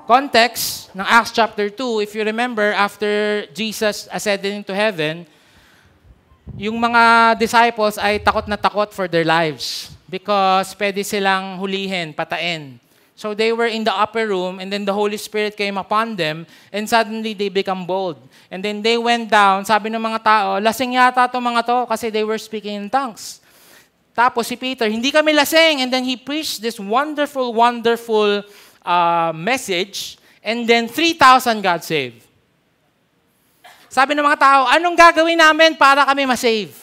context ng Acts chapter 2, if you remember, after Jesus ascended into heaven, yung mga disciples ay takot na takot for their lives because pwede silang hulihin, patain. So they were in the upper room and then the Holy Spirit came upon them and suddenly they become bold. And then they went down, sabi ng mga tao, lasing yata itong mga to kasi they were speaking in tongues. Tapos si Peter, hindi kami lasing. And then he preached this wonderful message and then 3,000 got saved. Sabi ng mga tao, anong gagawin namin para kami masave?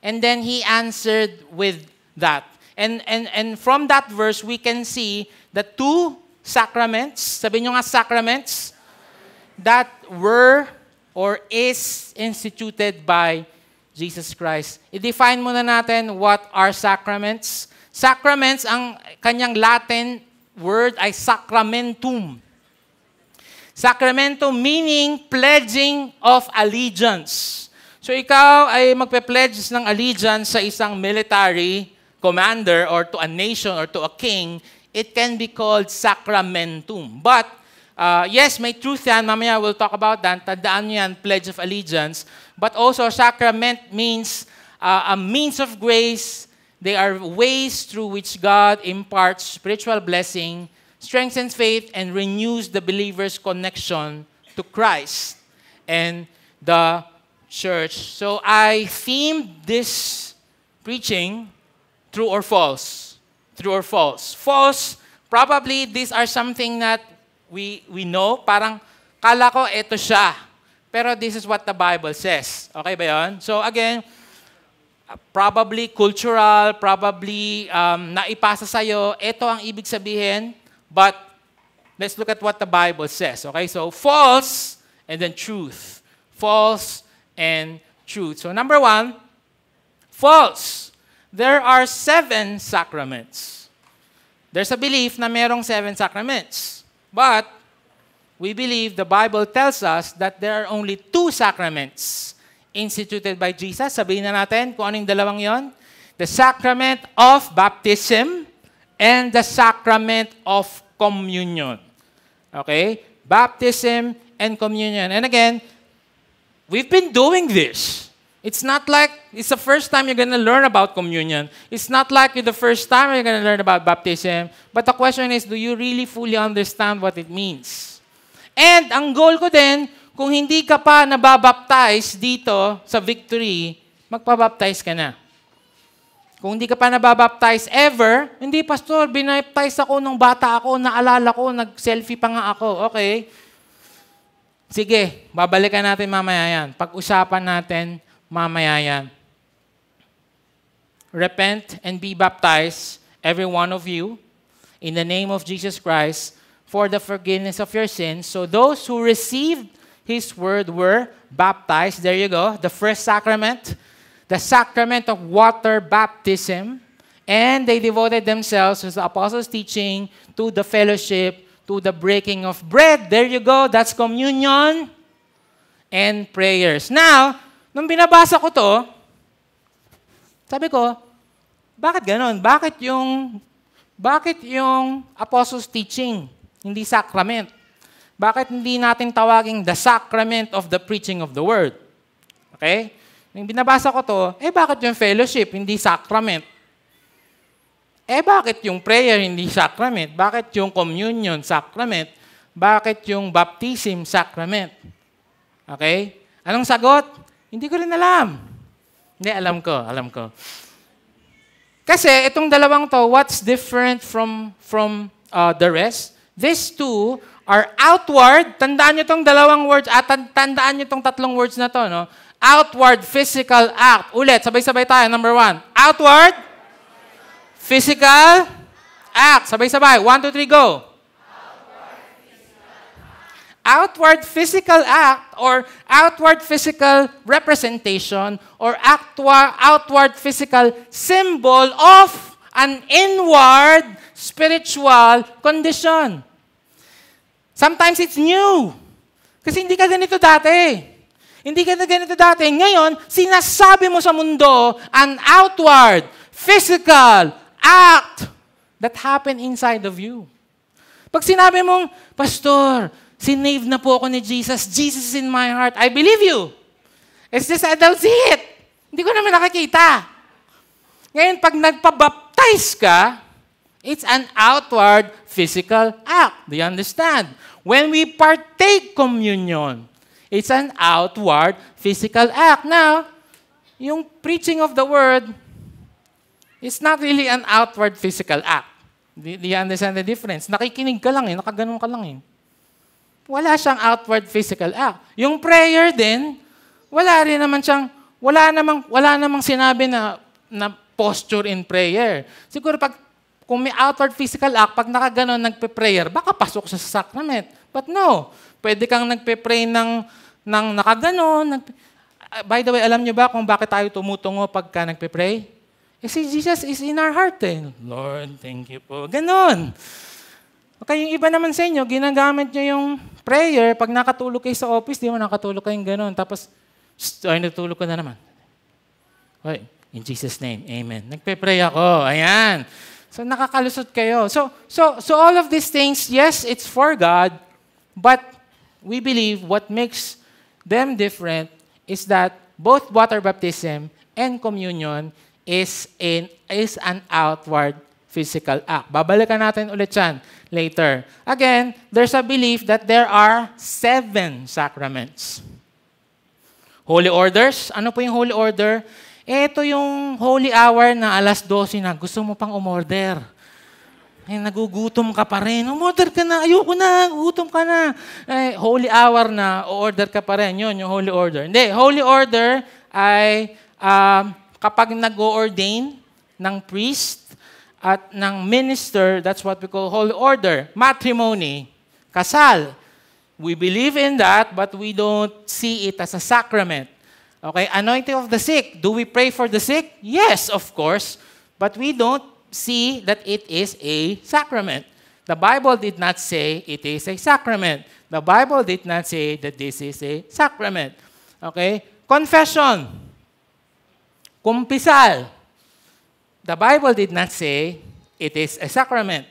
And then he answered with that. And from that verse, we can see the two sacraments, sabi nyo nga sacraments, that were or is instituted by Jesus Christ. I-define muna natin what are sacraments. Sacraments, ang kanyang Latin word ay sacramentum. Sacramento meaning pledging of allegiance. So ikaw ay magpe-pledge ng allegiance sa isang military commander or to a nation or to a king, it can be called sacramentum. But, yes, may truth yan. Mamaya we'll talk about that. Tandaan nyo yan, pledge of allegiance. But also, sacrament means a means of grace. They are ways through which God imparts spiritual blessing, strengthens faith, and renews the believer's connection to Christ and the church. So I themed this preaching true or false. True or false. False, probably these are something that we know. Parang kala ko ito siya. Pero this is what the Bible says. Okay ba yun? So again, probably cultural, probably naipasa sa'yo, ito ang ibig sabihin. But let's look at what the Bible says. Okay, so false and then truth. False and truth. So number 1, false. There are 7 sacraments. There's a belief na merong 7 sacraments. But we believe the Bible tells us that there are only 2 sacraments instituted by Jesus. Sabihin na natin kung anong dalawang yon. The sacrament of baptism and the sacrament of communion. Okay? Baptism and communion. And again, we've been doing this. It's not like it's the first time you're going to learn about communion. It's not like it's the first time you're going to learn about baptism. But the question is, do you really fully understand what it means? And ang goal ko din, kung hindi ka pa nababaptize dito sa Victory, magpabaptize ka na. Kung hindi ka pa nababaptize ever, hindi, Pastor, binaptize ako nung bata ako, naalala ko, nag-selfie pa nga ako. Okay. Sige, babalikan natin mamaya yan. Pag-usapan natin mamaya yan. Repent and be baptized, every one of you, in the name of Jesus Christ, for the forgiveness of your sins. So those who received His word were baptized. There you go. The first sacrament. The sacrament of water baptism, and they devoted themselves to the apostles' teaching, to the fellowship, to the breaking of bread. There you go. That's communion and prayers. Now, nung binabasa ko to, sabi ko, bakit ganon? Bakit yung apostles' teaching, hindi sacrament? Bakit hindi natin tawaging the sacrament of the preaching of the word? Okay? Nung binabasa ko to, bakit yung fellowship, hindi sacrament? Bakit yung prayer, hindi sacrament? Bakit yung communion, sacrament? Bakit yung baptism, sacrament? Okay? Anong sagot? Hindi ko rin alam. Hindi, alam ko. Kasi itong dalawang to, what's different from the rest? These two are outward. Tandaan nyo itong dalawang words, at tandaan nyo itong tatlong words na to, no? Outward physical act. Ulit, sabay-sabay tayo. Number 1. Outward physical act. Sabay-sabay. 1, 2, 3, go. Outward physical act or outward physical representation or outward physical symbol of an inward spiritual condition. Sometimes it's new. Kasi hindi ka ganito dati. Hindi ka na ganito dati. Ngayon, sinasabi mo sa mundo an outward, physical act that happened inside of you. Pag sinabi mong, Pastor, sinave na po ako ni Jesus. Jesus is in my heart. I believe you. It's just I don't see it. Hindi ko naman nakikita. Ngayon, pag nagpabaptize ka, it's an outward physical act. Do you understand? When we partake communion, it's an outward physical act. Now, yung preaching of the word, it's not really an outward physical act. Do you understand the difference? Nakikinig ka lang nakaganon ka lang Wala siyang outward physical act. Yung prayer din, wala namang sinabi na posture in prayer. Siguro kung may outward physical act, pag nakaganon nagpe-prayer, baka pasok siya sa sacrament. But no, pwede kang nagpe-pray ng nakaganon. By the way, alam niyo ba kung bakit tayo tumutungo pagka nagpe-pray? Si Jesus is in our heart Lord, thank you po. Ganon. Okay, yung iba naman sa inyo, ginagamit niyo yung prayer, pag nakatulog kayo sa office, di mo nakatulog kayong ganon. Tapos, nagtulog ko na naman. Okay, in Jesus' name, amen. Nagpe-pray ako, ayan. So, nakakalusot kayo. So all of these things, yes, it's for God, but we believe what makes them different is that both water baptism and communion is an outward physical act. Babalikan natin ulit yan later. Again, there's a belief that there are 7 sacraments. Holy orders. Ano po yung holy order? Ito yung holy hour na alas 12 na. Gusto mo pang umorder. Nagugutom ka pa rin. Umorder ka na. Ayoko na. Gutom ka na. Holy hour na. O-order ka pa rin. Yun, yung holy order. Hindi. Holy order ay kapag nag-o-ordain ng priest at ng minister, that's what we call holy order. Matrimony, kasal. We believe in that, but we don't see it as a sacrament. Okay, anointing of the sick. Do we pray for the sick? Yes, of course. But we don't see that it is a sacrament. The Bible did not say it is a sacrament. The Bible did not say that this is a sacrament. Okay? Confession. Kumpisal. The Bible did not say it is a sacrament.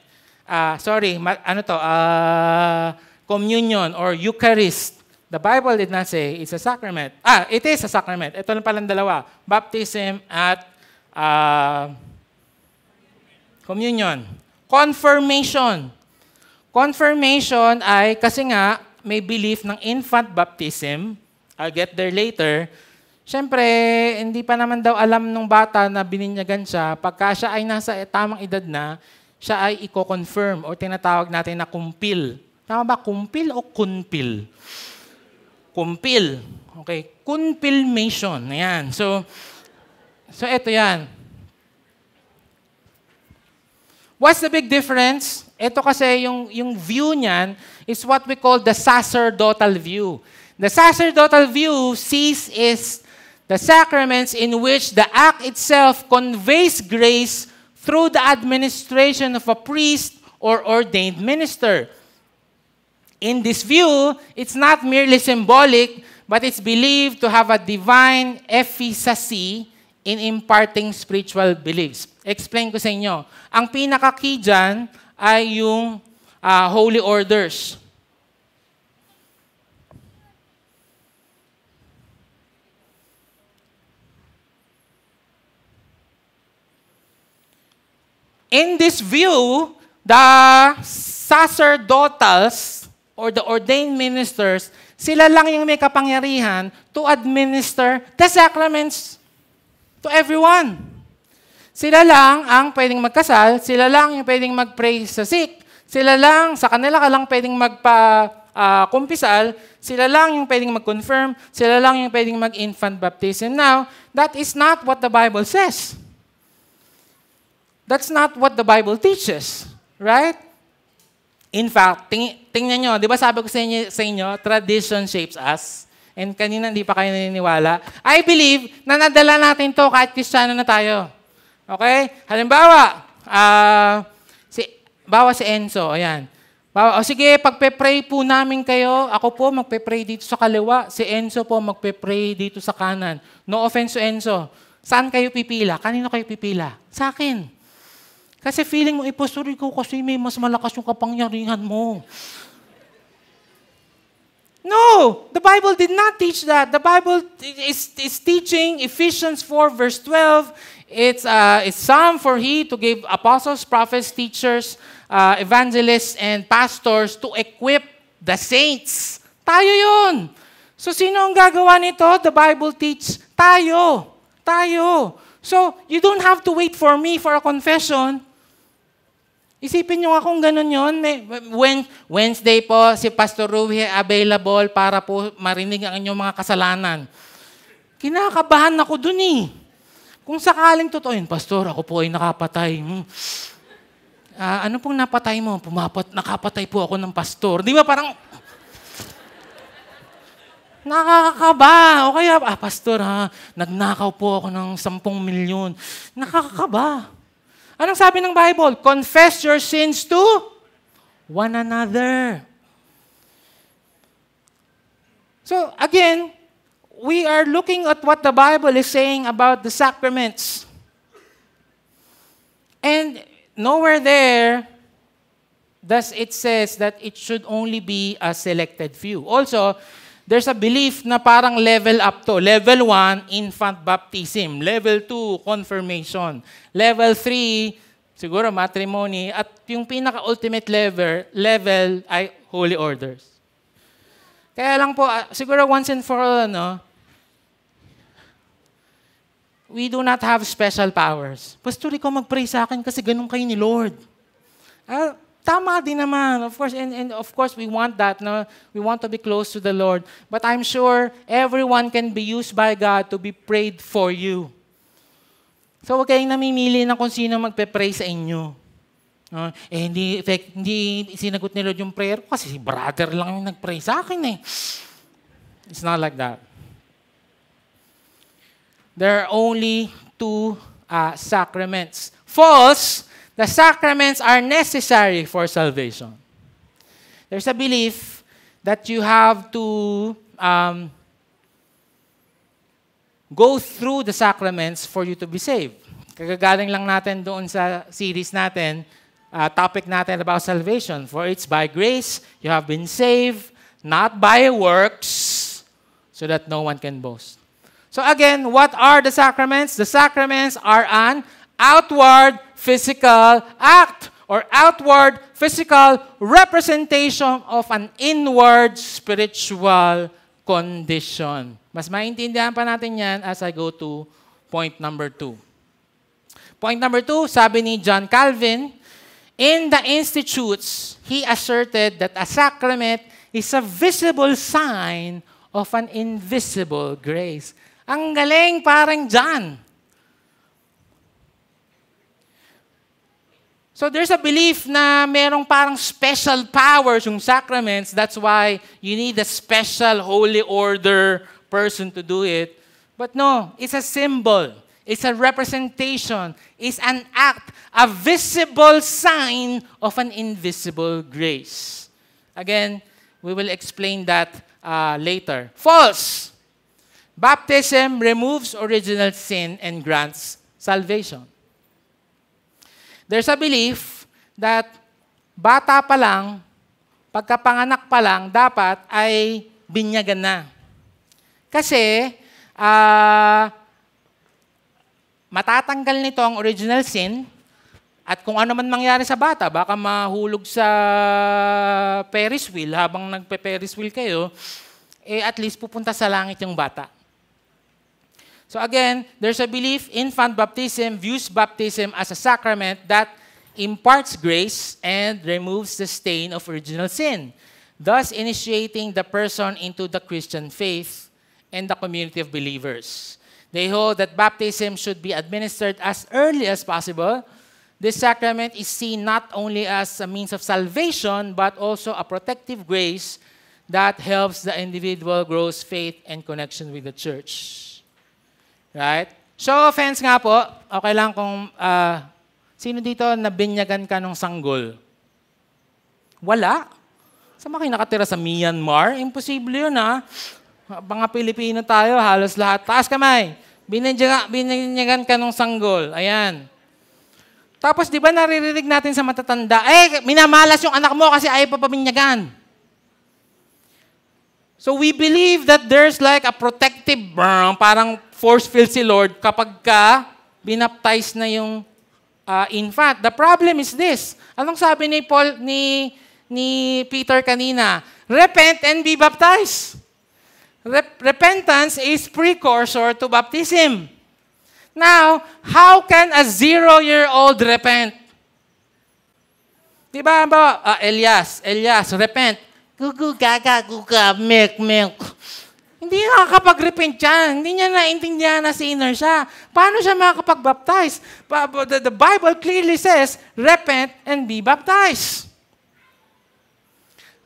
Communion or Eucharist. The Bible did not say it's a sacrament. It is a sacrament. Ito lang palang dalawa. Baptism at communion. Confirmation. Confirmation ay kasi nga may belief ng infant baptism. I'll get there later. Siyempre, hindi pa naman daw alam ng bata na bininyagan siya. Pagka siya ay nasa tamang edad na, siya ay i-confirm o tinatawag natin na kumpil. Tama ba? Kumpil o kunpil? Kumpil. Okay. Confirmation. Ayan. So ito yan. What's the big difference? Ito kasi yung view niyan is what we call the sacerdotal view. The sacerdotal view sees is the sacraments in which the act itself conveys grace through the administration of a priest or ordained minister. In this view, it's not merely symbolic, but it's believed to have a divine efficacy in imparting spiritual beliefs. Explain ko sa inyo. Ang pinaka-key dyan ay yung holy orders. In this view, the sacerdotals or the ordained ministers, sila lang yung may kapangyarihan to administer the sacraments to everyone. Sila lang ang pwedeng magkasal, sila lang yung pwedeng mag-pray sa sick, sila lang, sa kanila ka lang pwedeng magpa-kumpisal, sila lang yung pwedeng mag-confirm, sila lang yung pwedeng mag-infant baptism. Now, that is not what the Bible says. That's not what the Bible teaches, right? In fact, tingnan nyo, di ba sabi ko sa inyo, tradition shapes us. And kanina hindi pa kayo naniniwala. I believe na nadala natin to kahit Kristiyano na tayo. Okay? Halimbawa, si Enzo, ayan. Sige, pagpe-pray po namin kayo, ako po magpe-pray dito sa kaliwa, si Enzo po magpe-pray dito sa kanan. No offense to Enzo. Saan kayo pipila? Kanino kayo pipila? Sa akin. Kasi feeling mo, pastor, ikaw kasi may mas malakas yung kapangyarihan mo. No! The Bible did not teach that. The Bible is teaching Ephesians 4 verse 12. It's some for He to give apostles, prophets, teachers, evangelists, and pastors to equip the saints. Tayo yun. So, sino ang gagawa nito? The Bible teaches tayo. Tayo. So, you don't have to wait for me for a confession. Isipin nyo nga kung ganun yun. Wednesday po, si Pastor Ruhi available para po marinig ang inyong mga kasalanan. Kinakabahan ako dun eh. Kung sakaling totoo yun, Pastor, ako po ay nakapatay. Ano pong napatay mo? Nakapatay po ako ng pastor. Di ba parang nakakakaba. O kaya, Pastor, nagnakaw po ako ng 10 milyon. Nakakakaba. Anong sabi ng Bible? Confess your sins to one another. So, again, we are looking at what the Bible is saying about the sacraments. And nowhere there does it says that it should only be a selected few. Also, there's a belief na parang level up to. Level 1, infant baptism. Level 2, confirmation. Level 3, siguro matrimony. At yung pinaka-ultimate level ay holy orders. Kaya lang po, siguro once and for all, we do not have special powers. Pastor, ikaw mag-pray sa akin kasi ganun kayo ni Lord. Tama din naman, of course, and of course we want that, no? We want to be close to the Lord. But I'm sure everyone can be used by God to be prayed for you. So huwag kayong namimili ng kung sino magpe-pray sa inyo. Hindi sinagot ni Lord yung prayer ko kasi si brother lang yung nag-pray sa akin eh. It's not like that. There are only 2 sacraments. False. The sacraments are necessary for salvation. There's a belief that you have to go through the sacraments for you to be saved. Kagagaling lang natin doon sa series natin, topic natin about salvation. For it's by grace you have been saved, not by works, so that no one can boast. So again, what are the sacraments? The sacraments are an outward physical act or outward physical representation of an inward spiritual condition. Mas maintindihan pa natin yan as I go to point number 2. Point number 2, sabi ni John Calvin, in the Institutes, he asserted that a sacrament is a visible sign of an invisible grace. Ang galing parang John. So there's a belief na merong parang special powers yung sacraments. That's why you need a special holy order person to do it. But no, it's a symbol. It's a representation. It's an act. A visible sign of an invisible grace. Again, we will explain that later. False. Baptism removes original sin and grants salvation. There's a belief that bata pa lang, pagkapanganak pa lang, dapat ay binyagan na. Kasi, matatanggal nito ang original sin at kung ano man mangyari sa bata, baka mahulog sa Ferris wheel habang nagpe-Ferris wheel kayo, at least pupunta sa langit yung bata. So again, there's a belief infant baptism views baptism as a sacrament that imparts grace and removes the stain of original sin, thus initiating the person into the Christian faith and the community of believers. They hold that baptism should be administered as early as possible. This sacrament is seen not only as a means of salvation, but also a protective grace that helps the individual grow faith and connection with the church. Right? Show of hands nga po. Okay lang kung sino dito nabinyagan ka ng sanggol? Wala. Saan kayo nakatira sa Myanmar? Imposible yun ha. Mga Pilipino tayo, halos lahat. Taas kamay. Binyagan ka ng sanggol. Ayan. Tapos di ba naririnig natin sa matatanda, minamalas yung anak mo kasi ayaw pa paminyagan. So we believe that there's like a protective, parang force field si Lord kapag ka binaptize na yung infant. The problem is this. Anong sabi ni Peter kanina? Repent and be baptized. Repentance is precursor to baptism. Now, how can a 0-year-old repent? Diba ba, Elias, repent. Gugu, gaga, guga, milk. Hindi nakakapag-repent yan. Hindi niya naintindihan na sinner siya. Paano siya makakapag-baptize? The Bible clearly says, repent and be baptized.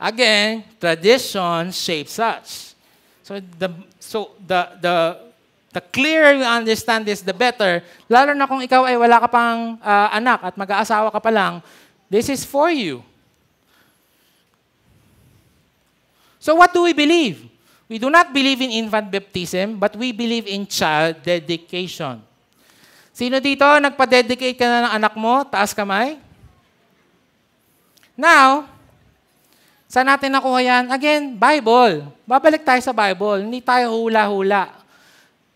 Again, tradition shapes us. So the clearer you understand this, the better. Lalo na kung ikaw ay wala ka pang anak at mag-aasawa ka pa lang, this is for you. So what do we believe? We do not believe in infant baptism, but we believe in child dedication. Sino dito, nagpa-dedicate ka na ng anak mo? Taas kamay. Now, saan natin nakuha yan? Again, Bible. Babalik tayo sa Bible. Hindi tayo hula-hula.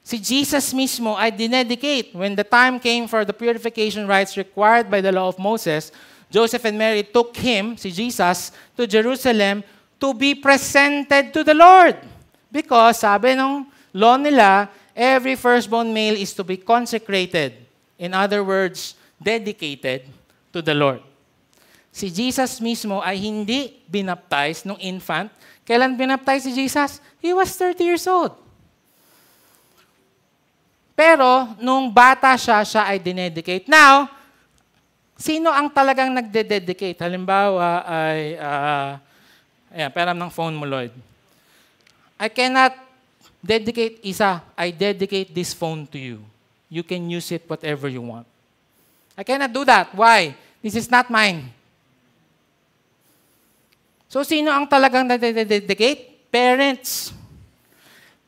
Si Jesus mismo ay dinedicate. When the time came for the purification rites required by the law of Moses, Joseph and Mary took him, si Jesus, to Jerusalem to be presented to the Lord. Because, sabi ng law nila, every firstborn male is to be consecrated. In other words, dedicated to the Lord. Si Jesus mismo ay hindi binaptize nung infant. Kailan binaptize si Jesus? He was 30 years old. Pero, nung bata siya ay dinedicate. Now, sino ang talagang nagde-dedicate? Halimbawa ay, peram ng phone mo, Lloyd. I cannot dedicate isa. I dedicate this phone to you. You can use it whatever you want. I cannot do that. Why? This is not mine. So, sino ang talagang nagde-dedicate? Parents.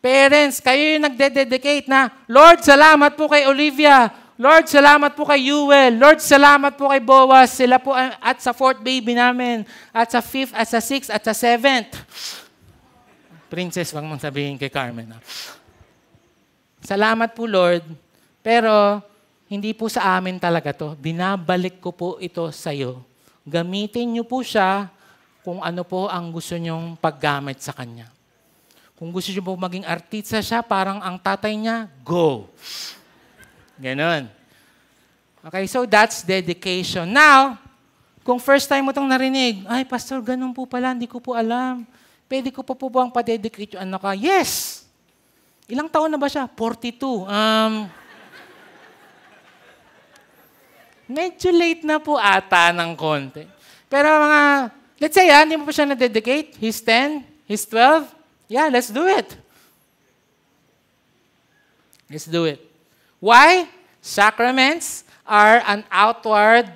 Parents, kayo yung nagde-dedicate na, Lord, salamat po kay Olivia. Lord, salamat po kay Yuel. Lord, salamat po kay Boaz. Sila po at sa 4th baby namin. At sa 5th, at sa 6th, at sa 7th. Princess, wag mong sabihin kay Carmen. Salamat po, Lord. Pero, hindi po sa amin talaga to. Binabalik ko po ito sa iyo. Gamitin niyo po siya kung ano po ang gusto niyong paggamit sa Kanya. Kung gusto niyo po maging artista siya, parang ang tatay niya, go. Ganon. Okay, so that's dedication. Now, kung first time mo itong narinig, ay, Pastor, ganun po pala, hindi ko po alam. Pwede ko po bang pa-dedicate yung anak ka? Yes! Ilang taon na ba siya? 42. Medyo late na po ata ng konti. Pero mga, let's say, hindi mo pa siya na-dedicate. He's 10, he's 12. Yeah, let's do it. Let's do it. Why? Sacraments are an outward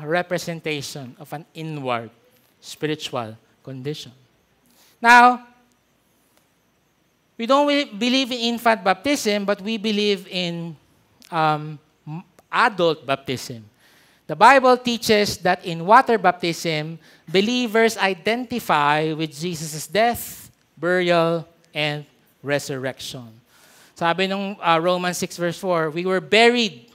representation of an inward spiritual condition. Now, we don't believe in infant baptism, but we believe in adult baptism. The Bible teaches that in water baptism, believers identify with Jesus' death, burial, and resurrection. Sabi nung Romans 6 verse 4, we were buried,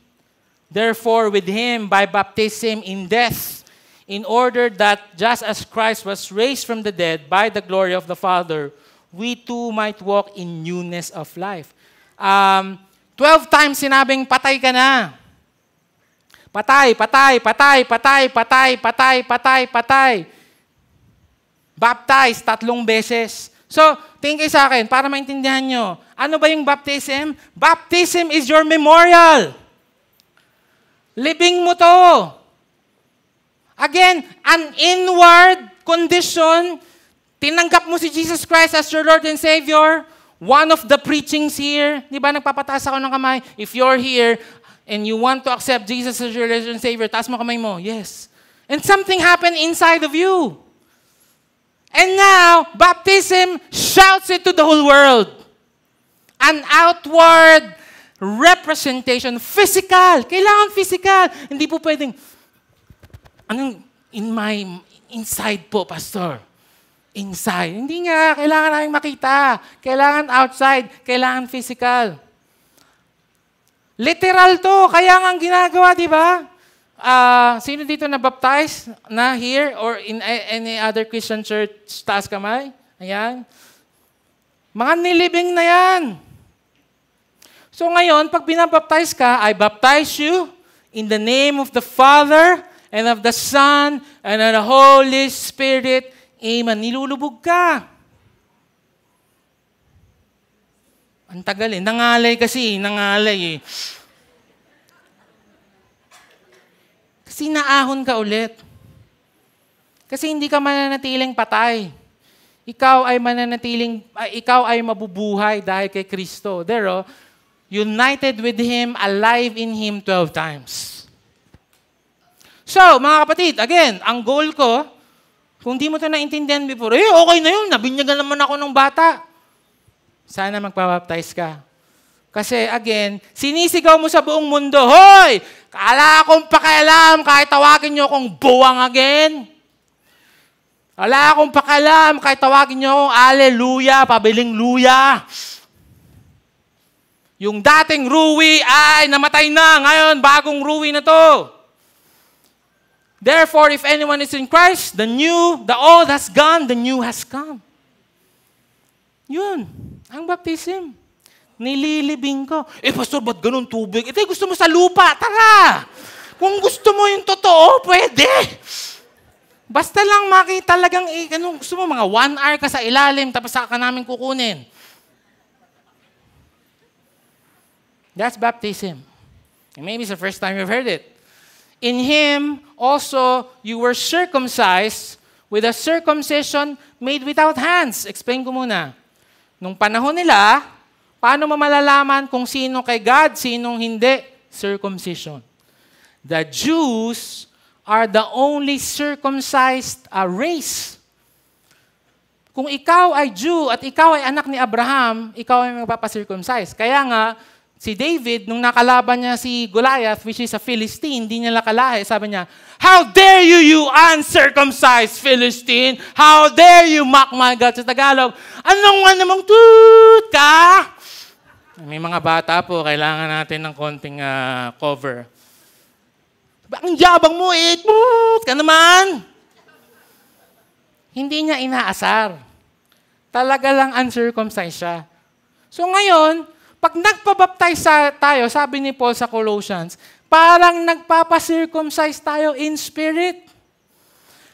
therefore, with Him by baptism in death, in order that just as Christ was raised from the dead by the glory of the Father, we too might walk in newness of life. 12 times sinabing, patay ka na. Patay, patay, patay, patay, patay, patay, patay, patay. Baptize 3 beses. So, tingin kayo sa akin, para maintindihan nyo, ano ba yung baptism? Baptism is your memorial. Libing mo to. Again, an inward condition. Tinanggap mo si Jesus Christ as your Lord and Savior. One of the preachings here, di ba nagpapataas ako ng kamay? If you're here and you want to accept Jesus as your Lord and Savior, taas mo kamay mo. Yes. And something happened inside of you. And now, baptism shouts it to the whole world. An outward representation, physical. Kailangan physical. Hindi po pwedeng, inside po, pastor. Inside. Hindi nga, kailangan namin makita. Kailangan outside. Kailangan physical. Literal to. Kaya nga ang ginagawa, di ba? Sino dito na-baptize na here or in any other Christian church? Taas kamay. Ayan. Mga nilibing na yan. So ngayon, pag binabaptize ka, I baptize you in the name of the Father and of the Son and of the Holy Spirit. Amen. Nilulubog ka. Ang tagal eh. Nangalay kasi. Nangalay eh. Kasi naahon ka ulit. Kasi hindi ka mananatiling patay. Ikaw ay mabubuhay dahil kay Kristo. There, united with Him, alive in Him 12 times. So, mga kapatid, again, ang goal ko, kung di mo ito naintindihan before, okay na yun, nabinyagan naman ako ng bata. Sana magpabaptize ka. Kasi again, sinisigaw mo sa buong mundo, hoy! Kala akong pakialam kahit tawagin nyo akong buwang again. Wala akong pakialam kahit tawagin nyo akong Alleluia, pabiling luya. Yung dating Rui ay namatay na. Ngayon, bagong Rui na to. Therefore, if anyone is in Christ, the old has gone, the new has come. Yun, ang baptism. Nililibing ko. Pastor, ba't ganun tubig? Gusto mo sa lupa, tara! Kung gusto mo yung totoo, pwede. Basta lang makita talagang, gusto mo, mga 1 hour ka sa ilalim, tapos saka namin kukunin. That's baptism. And maybe it's the first time you've heard it. In Him, also, you were circumcised with a circumcision made without hands. Explain ko muna. Nung panahon nila, paano mo malalaman kung sino kay God, sinong hindi? Circumcision. The Jews are the only circumcised race. Kung ikaw ay Jew at ikaw ay anak ni Abraham, ikaw ay magpapacircumcise. Kaya nga, si David, nung nakalaban niya si Goliath, which is a Philistine, hindi niya nakalahi, sabi niya, "How dare you, you uncircumcised Philistine? How dare you mock my God?" Sa Tagalog, anong namang toot ka? May mga bata po, kailangan natin ng konting cover. Ang yabang mo toot ka naman. Hindi niya inaasar. Talaga lang uncircumcised siya. So ngayon, pag nagpabaptize tayo, sabi ni Paul sa Colossians, parang nagpapacircumcise tayo in spirit.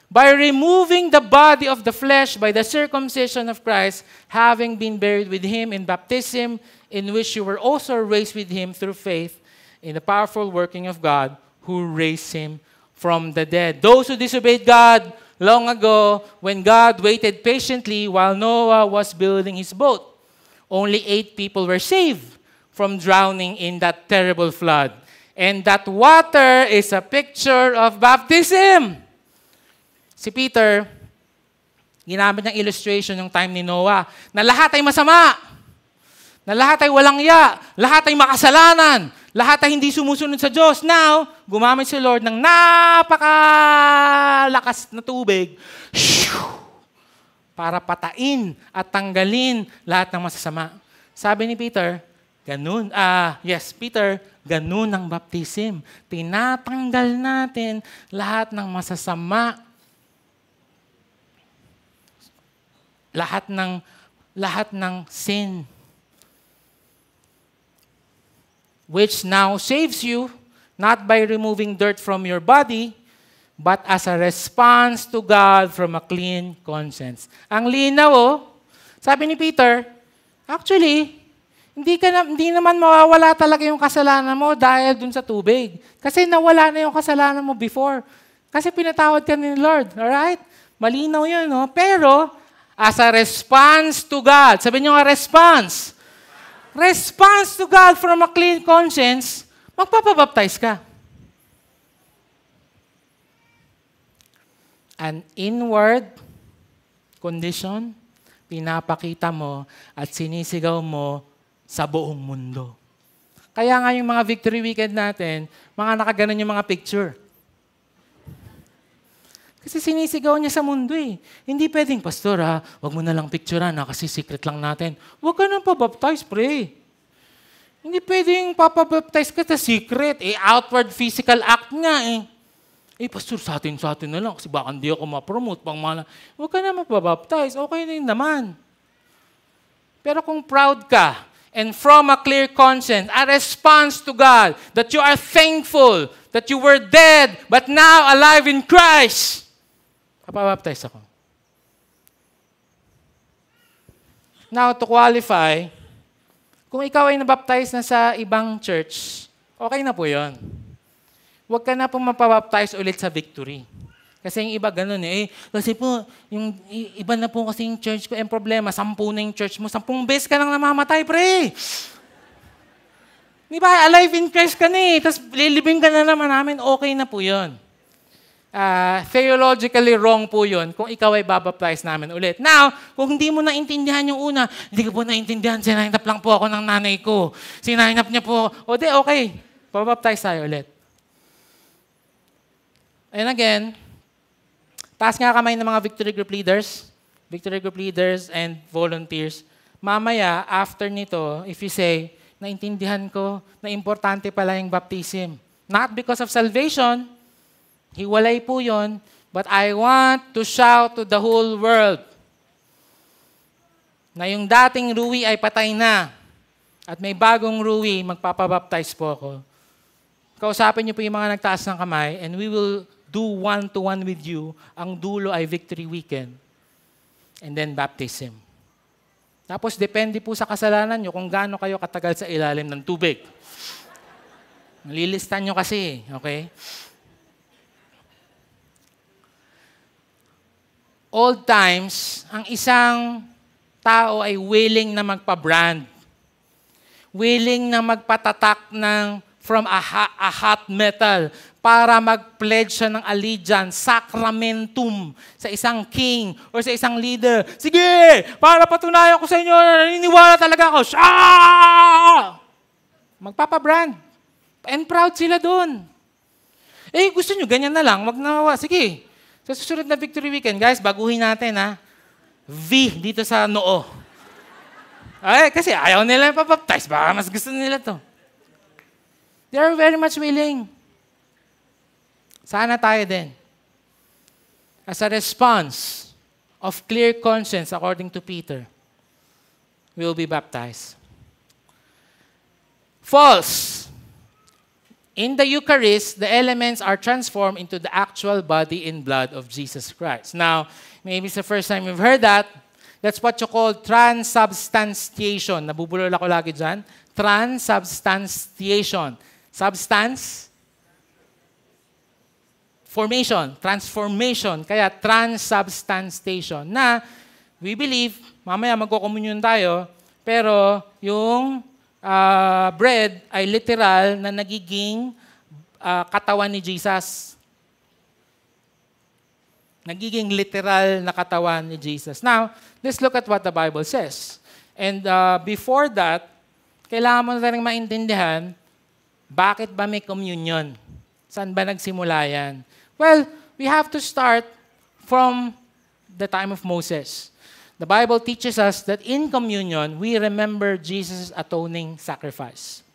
By removing the body of the flesh by the circumcision of Christ, having been buried with Him in baptism, in which you were also raised with Him through faith in the powerful working of God, who raised Him from the dead. Those who disobeyed God long ago, when God waited patiently while Noah was building his boat, only 8 people were saved from drowning in that terrible flood. And that water is a picture of baptism. Si Peter, ginamit ng illustration yung time ni Noah, na lahat ay masama, na lahat ay walang ya, lahat ay makasalanan, lahat ay hindi sumusunod sa Diyos. Now, gumamit si Lord ng napakalakas na tubig, para patain at tanggalin lahat ng masasama. Sabi ni Peter, ganun ang baptism. Tinatanggal natin lahat ng masasama. Lahat ng sin. Which now saves you, not by removing dirt from your body, but as a response to God from a clean conscience. Ang linaw, sabi ni Peter, actually, hindi naman mawawala talaga yung kasalanan mo dahil dun sa tubig. Kasi nawala na yung kasalanan mo before. Kasi pinatawad ka ni Lord. Alright? Malinaw yun, no? Pero, as a response to God, sabi niyo nga response. Response to God from a clean conscience, magpapabaptize ka. An inward condition, pinapakita mo at sinisigaw mo sa buong mundo. Kaya nga yung mga victory weekend natin, mga nakaganon yung mga picture. Kasi sinisigaw niya sa mundo eh. Hindi pwedeng, Pastor wag mo na lang picturean kasi secret lang natin. Huwag ka nang pabaptize, pre. Hindi pwedeng papabaptize ka sa secret. Outward physical act nga eh. Pastor, sa atin na lang kasi baka hindi ako ma-promote. Huwag ka na mapabaptize. Okay na yun naman. Pero kung proud ka, and from a clear conscience, a response to God, that you are thankful, that you were dead, but now alive in Christ, papabaptize ako. Now, to qualify, kung ikaw ay nabaptize na sa ibang church, okay na po yun. Huwag ka na po mapabaptize ulit sa Victory. Kasi yung iba ganun kasi po, yung iba na po kasi yung church ko, yung problema, 10 na yung church mo, 10 beses ka lang namamatay, pre. Di ba? Alive in Christ ka na tapos lilibing ka na naman namin, okay na po yun. Theologically wrong po yun kung ikaw ay babaptize namin ulit. Now, kung hindi mo naintindihan yung una, hindi ko po naintindihan, sinahinap lang po ako ng nanay ko. Sinahinap niya po, okay, babaptize tayo ulit. And again, taas nga kamay ng mga victory group leaders and volunteers. Mamaya, after nito, if you say, naintindihan ko na importante pala yung baptism. Not because of salvation, hiwalay po yun, but I want to shout to the whole world na yung dating Rui ay patay na at may bagong Rui, magpapabaptize po ako. Kausapin niyo po yung mga nagtaas ng kamay and we will do one-to-one with you. Ang dulo ay Victory Weekend. And then baptism. Tapos depende po sa kasalanan nyo kung gaano kayo katagal sa ilalim ng tubig. Nalilistan nyo kasi, okay? Old times, ang isang tao ay willing na magpa-brand. Willing na magpatatak from a hot metal para mag-pledge siya ng allegiance, sacramentum sa isang king or sa isang leader. Sige, para patunayan ko sa inyo na naniniwala talaga ako. Magpapa-brand. And proud sila doon. Gusto nyo, ganyan na lang. Wag na, sige. Sa susunod na Victory Weekend, guys, baguhin natin, V dito sa noo. Kasi ayaw nila papaptize. Baka mas gusto nila to. They are very much willing. Sana tayo din. As a response of clear conscience, according to Peter, we will be baptized. False. In the Eucharist, the elements are transformed into the actual body and blood of Jesus Christ. Now, maybe it's the first time you've heard that. That's what you call transubstantiation. Nabubulol ako lagi dyan. Transubstantiation. Substance, formation, transformation. Kaya transubstantiation. Na, we believe, mamaya magko-communion tayo, pero yung bread ay literal na nagiging katawan ni Jesus. Nagiging literal na katawan ni Jesus. Now, let's look at what the Bible says. And before that, kailangan mo na rin maintindihan, bakit ba may communion? Saan ba nagsimula yan? Well, we have to start from the time of Moses. The Bible teaches us that in communion, we remember Jesus' atoning sacrifice.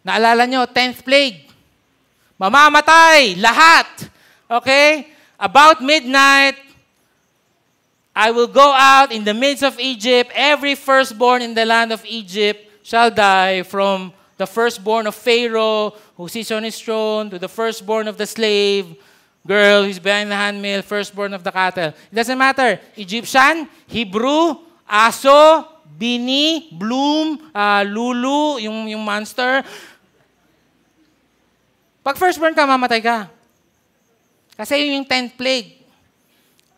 Naalala nyo, 10th plague. Mamamatay, lahat. Okay? About midnight, I will go out in the midst of Egypt. Every firstborn in the land of Egypt shall die, from the firstborn of Pharaoh, who sits on his throne, to the firstborn of the slave girl who's behind the handmill, firstborn of the cattle. It doesn't matter. Egyptian, Hebrew, aso, bini, bloom, lulu, yung monster. Pag firstborn ka, mamatay ka. Kasi yun yung 10th plague.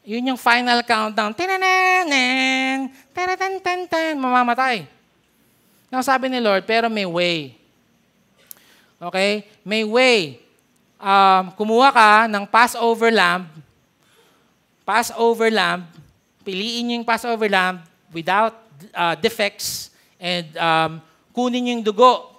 Yun yung final countdown. Tinananan, taratantantan, mamamatay. Now, sabi ni Lord, pero may way. Okay? May way. Kumuha ka ng Passover lamb, piliin niyo yung Passover lamb without defects, and kunin niyo yung dugo.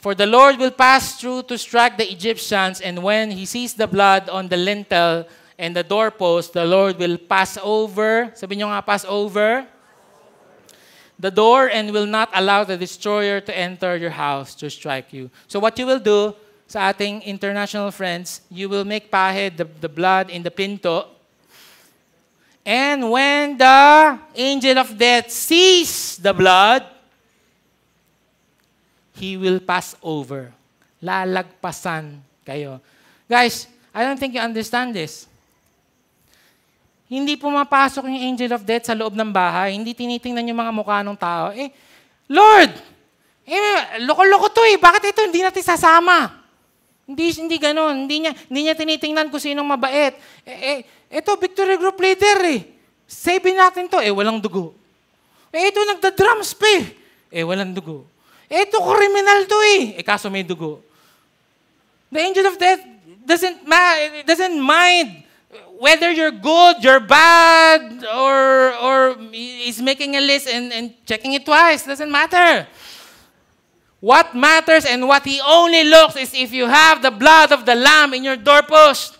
For the Lord will pass through to strike the Egyptians, and when He sees the blood on the lintel and the doorpost, the Lord will pass over, sabi niyo nga, pass over the door and will not allow the destroyer to enter your house to strike you. So what you will do, sa ating international friends, you will make pahid the blood in the pinto. And when the angel of death sees the blood, he will pass over. Lalagpasan kayo. Guys, I don't think you understand this. Hindi pumapasok yung angel of death sa loob ng bahay. Hindi tinitingnan yung mga mukha ng tao. Lord, loko-loko to eh. Bakit ito hindi natin sasama? Hindi gano'n. Hindi niya tinitingnan kung sinong mabait. Ito, victory group leader eh. Save natin to. Walang dugo. Ito, nagda-drums pa eh. Walang dugo. Ito, criminal to eh. Kaso may dugo. The angel of death doesn't mind whether you're good, you're bad, or is making a list and checking it twice. Doesn't matter. What matters and what He only looks is if you have the blood of the Lamb in your doorpost.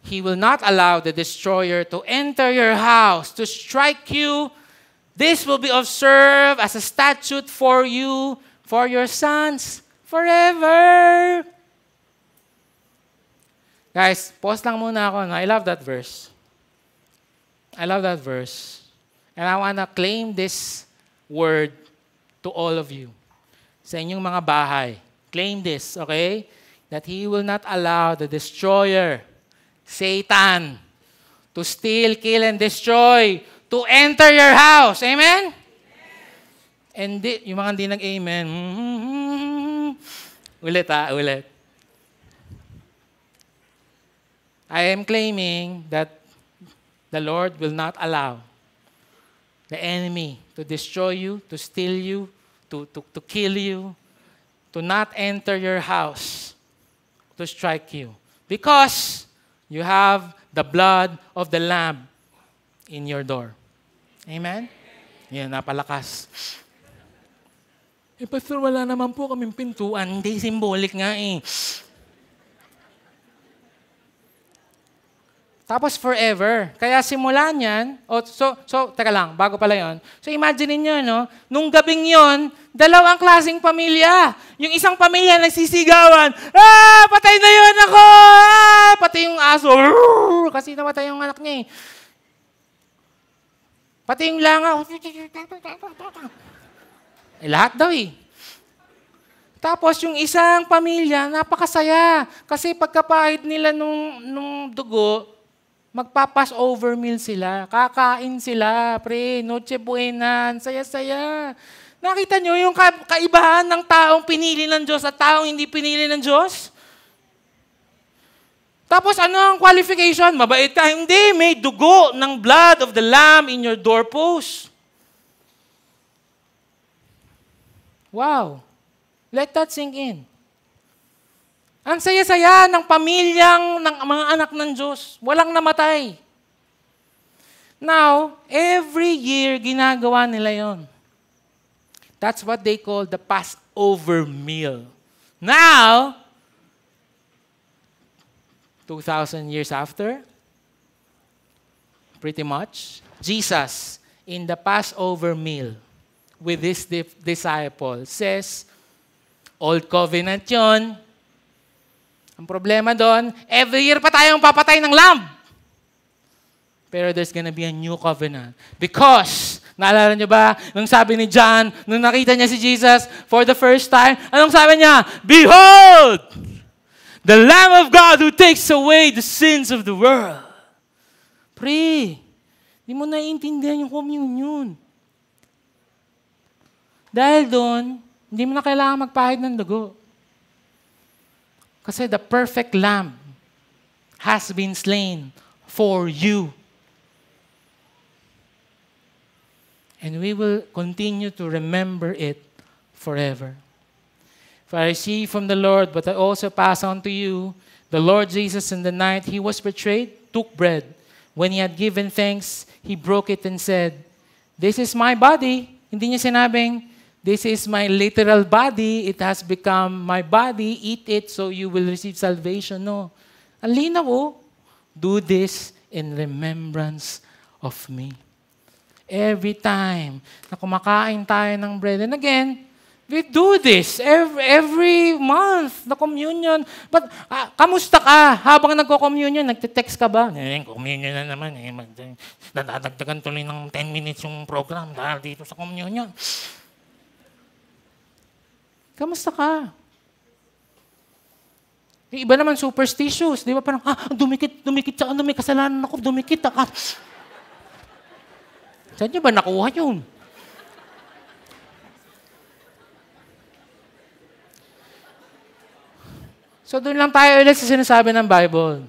He will not allow the destroyer to enter your house, to strike you. This will be observed as a statute for you, for your sons, forever. Guys, pause lang muna ako. I love that verse. I love that verse. And I want to claim this word to all of you. Sa inyong mga bahay. Claim this, okay? That He will not allow the destroyer, Satan, to steal, kill, and destroy, to enter your house. Amen? And yung mga hindi nag-amen, ulit. I am claiming that the Lord will not allow the enemy to destroy you, to steal you, to kill you, to not enter your house, to strike you. Because you have the blood of the Lamb in your door. Amen? Yan, napalakas. Pastor, wala naman po kaming pintuan. Hindi, symbolic nga eh. Tapos forever. Kaya simula niyan, teka lang, bago pala yon. So imagine niyo, no? Nung gabing yon, dalawang klaseng pamilya. Yung isang pamilya nagsisigawan, patay na yun ako! Pati yung aso, kasi namatay yung anak niya eh. Pati yung langaw, lahat daw eh. Tapos yung isang pamilya, napakasaya. Kasi pagkapahid nila nung dugo, magpapas over meal sila. Kakain sila, pre, noche buenan, saya-saya. Nakita nyo yung kaibahan ng taong pinili ng Diyos at taong hindi pinili ng Diyos? Tapos ano ang qualification? Mabait ka? Hindi, may dugo ng blood of the Lamb in your doorpost. Wow. Let that sink in. Ang saya-saya ng pamilyang, ng mga anak ng Diyos. Walang namatay. Now, every year, ginagawa nila yon. That's what they call the Passover meal. Now, 2,000 years after, pretty much, Jesus, in the Passover meal, with His disciples, says, Old Covenant yon. Ang problema doon, every year pa tayong papatay ng lamb. Pero there's gonna be a new covenant. Because, naalala niyo ba, nung sabi ni John, nung nakita niya si Jesus for the first time, anong sabi niya? Behold! The Lamb of God who takes away the sins of the world. Pre, di mo naiintindihan yung communion. Dahil doon, hindi mo na kailangan magpahid ng dugo. Kasi the perfect Lamb has been slain for you. And we will continue to remember it forever. For I see from the Lord, but I also pass on to you, the Lord Jesus in the night He was betrayed, took bread. When He had given thanks, He broke it and said, "This is my body." Hindi niya sinabing, "This is my literal body. It has become my body. Eat it so you will receive salvation." No. Ang linaw, do this in remembrance of me. Every time na kumakain tayo ng bread. And again, we do this every month, the communion. But kamusta ka? Habang nagko-communion, nagte-text ka ba? Communion na naman. Dadagdagan tuloy ng 10 minutes yung program dahil dito sa communion. Kamusta ka? Yung iba naman superstitious. Di ba parang, dumikit sa may kasalanan ako, dumikit ako. Saan niyo ba nakuha yun? So doon lang tayo ulit sa sinasabi ng Bible.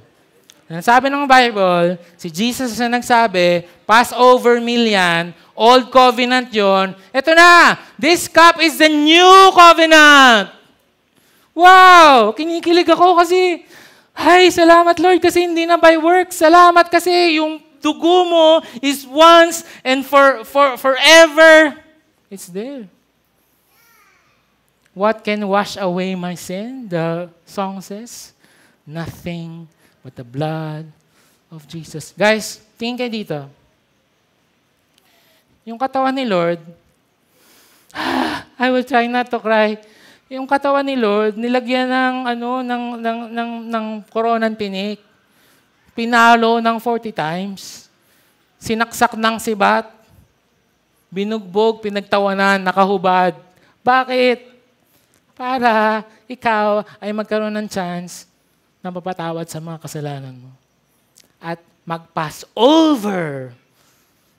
Sinasabi ng Bible, si Jesus na nagsabi, Passover meal yan, Old Covenant yon. Ito na, this cup is the new covenant. Wow! Kinikilig ako kasi, salamat Lord kasi hindi na by works. Salamat kasi yung dugo mo is once and forever. It's there. What can wash away my sin? The song says, nothing but the blood of Jesus. Guys, tingin kayo dito. Yung katawan ni Lord, I will try not to cry. Yung katawan ni Lord, nilagyan ng koronang tinik. Pinalo ng 40 times. Sinaksak ng sibat. Binugbog, pinagtawanan, nakahubad. Bakit? Para ikaw ay magkaroon ng chance na mapatawad sa mga kasalanan mo. At mag-pass over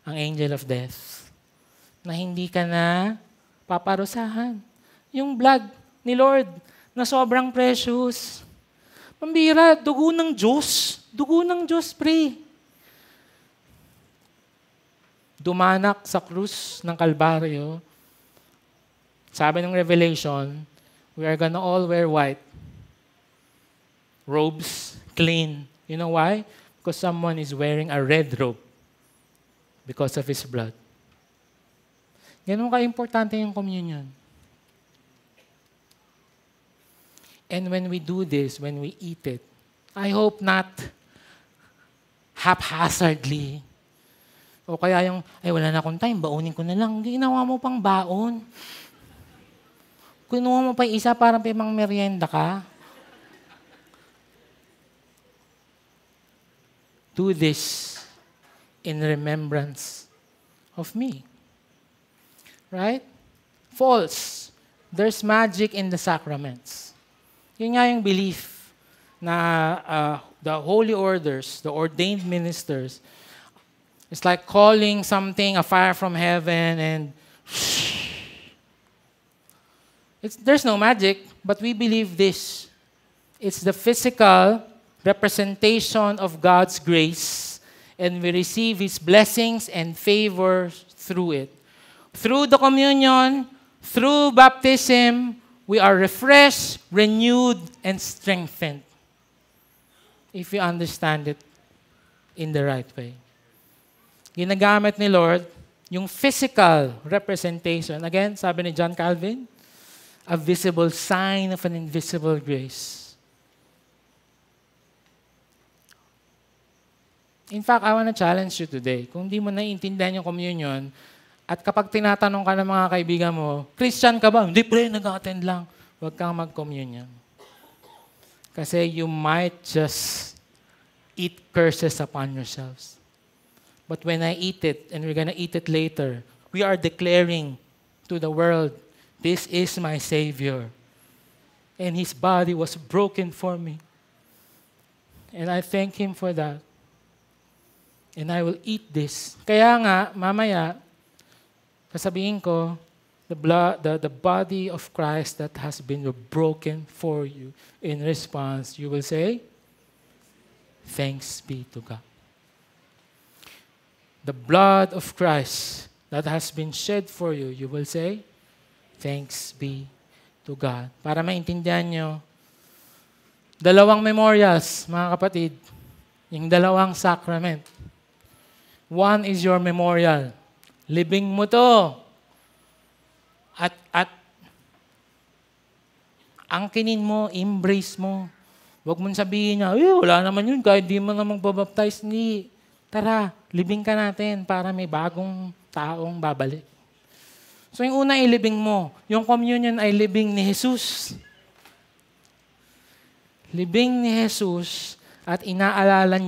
ang angel of death na hindi ka na paparusahan. Yung blood ni Lord na sobrang precious. Pambira, dugo ng Diyos. Dugo ng Diyos, pre. Dumanak sa krus ng Kalbaryo. Sabi ng Revelation, we are gonna all wear white. Robes, clean. You know why? Because someone is wearing a red robe because of His blood. Ganun ka-importante yung communion. And when we do this, when we eat it, I hope not haphazardly. O kaya yung, wala na akong time, baunin ko na lang. Ginawa mo pang baon. Kinuha mo pa isa para pang merienda ka. Do this in remembrance of me. Right? False. There's magic in the sacraments. Yun nga yung belief na the holy orders, the ordained ministers, it's like calling something, a fire from heaven, and there's no magic, but we believe this. It's the physical representation of God's grace, and we receive His blessings and favors through it. Through the communion, through baptism, we are refreshed, renewed, and strengthened. If you understand it in the right way. Ginagamit ni Lord yung physical representation. Again, sabi ni John Calvin, a visible sign of an invisible grace. In fact, I want to challenge you today. Kung di mo naiintindihan yung communion, at kapag tinatanong ka ng mga kaibigan mo, Christian ka ba? Hindi, pre, nag-attend lang. Huwag kang mag-communion. Kasi you might just eat curses upon yourselves. But when I eat it, and we're gonna eat it later, we are declaring to the world, this is my Savior. And His body was broken for me. And I thank Him for that. And I will eat this. Kaya nga, mamaya, sasabihin ko, the body of Christ that has been broken for you. In response, you will say, thanks be to God. The blood of Christ that has been shed for you, you will say, thanks be to God. Para maintindihan nyo, dalawang memorials, mga kapatid, yung dalawang sacrament. One is your memorial. Libing mo to. At angkinin mo, embrace mo. Huwag mong sabihin niya, wala naman yun, kahit di mo na magbabaptize. Hindi. Tara, libing ka natin para may bagong taong babalik. So yung una ilibing mo, yung communion ay libing ni Jesus. Libing ni Jesus at inaalala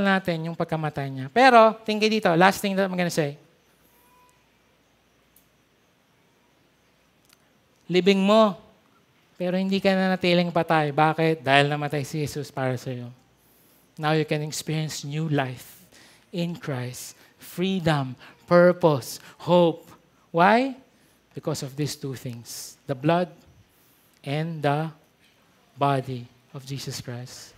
natin yung pagkamatay niya. Pero, tingin dito, last thing that I'm gonna say. Libing mo, pero hindi ka na natiling patay. Bakit? Dahil namatay si Jesus para sa iyo. Now you can experience new life in Christ. Freedom, purpose, hope. Why? Because of these two things. The blood and the body of Jesus Christ.